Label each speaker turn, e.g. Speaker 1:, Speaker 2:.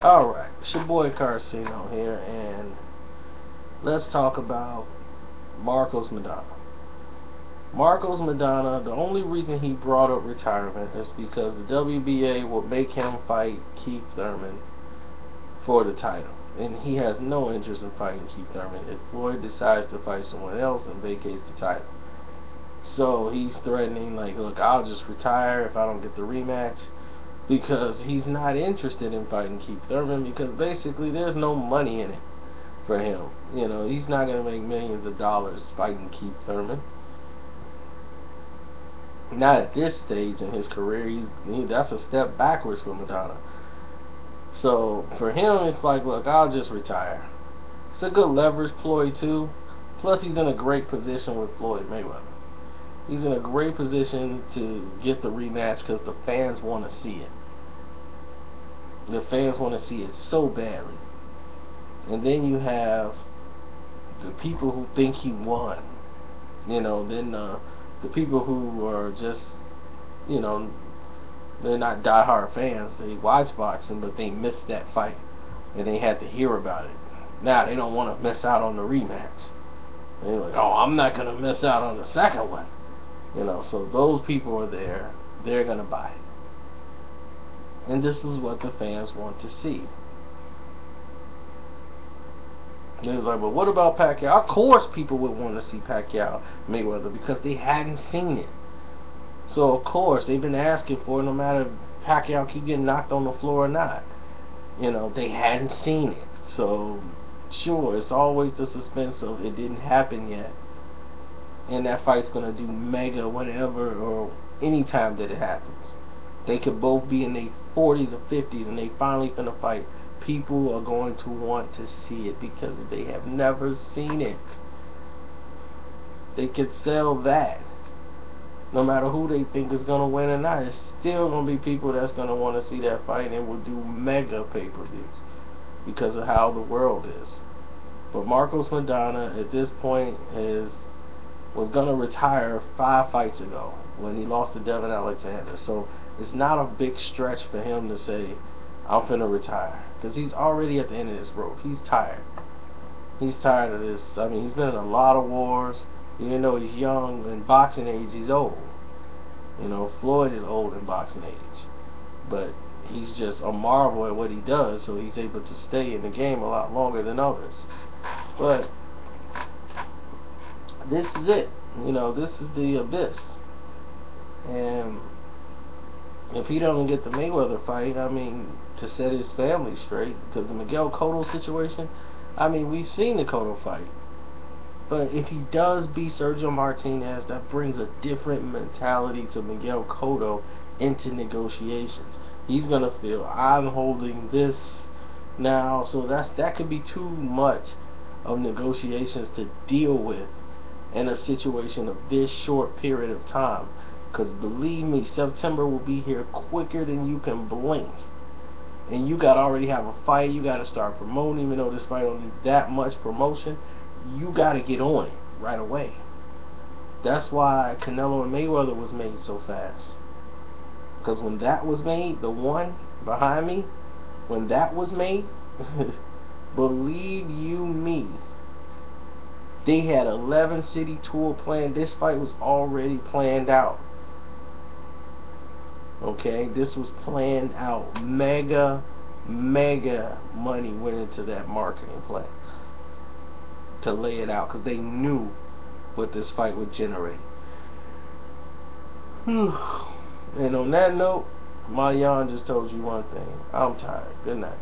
Speaker 1: Alright, it's your boy Karceno here, and let's talk about Marcos Maidana. Marcos Maidana, the only reason he brought up retirement is because the WBA will make him fight Keith Thurman for the title. And he has no interest in fighting Keith Thurman if Floyd decides to fight someone else and vacates the title. So he's threatening, like, look, I'll just retire if I don't get the rematch. Because he's not interested in fighting Keith Thurman, because basically there's no money in it for him. You know, he's not going to make millions of dollars fighting Keith Thurman. Not at this stage in his career. That's a step backwards for Maidana. So for him, it's like, look, I'll just retire. It's a good leverage ploy too. Plus he's in a great position with Floyd Mayweather. He's in a great position to get the rematch because the fans want to see it. The fans want to see it so badly. And then you have the people who think he won. You know, then the people who are just, you know, they're not diehard fans. They watch boxing, but they missed that fight. And they had to hear about it. Now they don't want to miss out on the rematch. They're like, oh, I'm not going to miss out on the second one. You know, so those people are there. They're going to buy it. And this is what the fans want to see. And it was like, well, what about Pacquiao? Of course people would want to see Pacquiao Mayweather because they hadn't seen it. So, of course, they've been asking for it no matter if Pacquiao keep getting knocked on the floor or not. You know, they hadn't seen it. So, sure, it's always the suspense of it didn't happen yet. And that fight's going to do mega whenever or any time that it happens. They could both be in their 40s or 50s and they finally going to fight. People are going to want to see it because they have never seen it. They could sell that. No matter who they think is going to win or not, it's still going to be people that's going to want to see that fight and will do mega pay-per-views because of how the world is. But Marcos Maidana at this point was going to retire 5 fights ago when he lost to Devin Alexander. So it's not a big stretch for him to say, I'm finna retire. Because he's already at the end of this rope. He's tired. He's tired of this. I mean, he's been in a lot of wars. Even though he's young, in boxing age, he's old. You know, Floyd is old in boxing age. But he's just a marvel at what he does, so he's able to stay in the game a lot longer than others. But this is it. You know, this is the abyss. And if he doesn't get the Mayweather fight, I mean, to set his family straight, because the Miguel Cotto situation, I mean, we've seen the Cotto fight. But if he does beat Sergio Martinez, that brings a different mentality to Miguel Cotto into negotiations. He's going to feel, I'm holding this now, so that could be too much of negotiations to deal with in a situation of this short period of time. Because believe me, September will be here quicker than you can blink. And you got to already have a fight. You got to start promoting. Even though this fight don't need that much promotion, you got to get on it right away. That's why Canelo and Mayweather was made so fast. Because when that was made, the one behind me, when that was made, believe you me, they had 11 city tour planned. This fight was already planned out. Okay, this was planned out. Mega money went into that marketing plan to lay it out because they knew what this fight would generate. And on that note, my yawn just told you one thing. I'm tired. Good night.